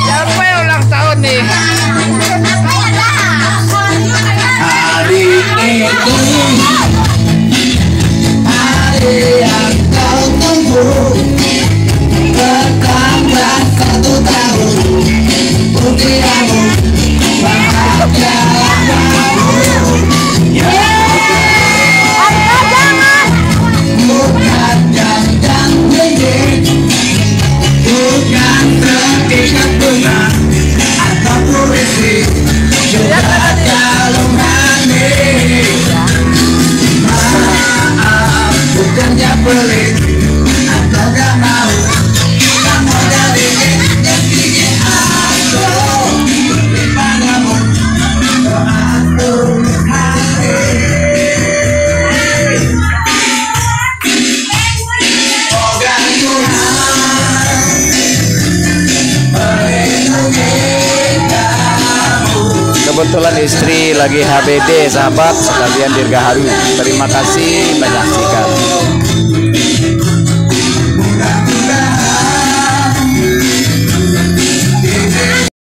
Siapa yang ulang tahun nih? Hari itu hari yang kau tunggu, bertambah 1 tahun usiamu, bahagia kamu. Bukan jantan dinding, bukan terikat bunga atau puisi, sudah kalau manis. Maaf, bukannya pelit atau gak mau, kamu dari yang ingin aku beri padamu doaku hari. Semoga Tuhan melindungi kamu. Kebetulan istri lagi HBD, sahabat sekalian dirgahayu. Terima kasih menyaksikan.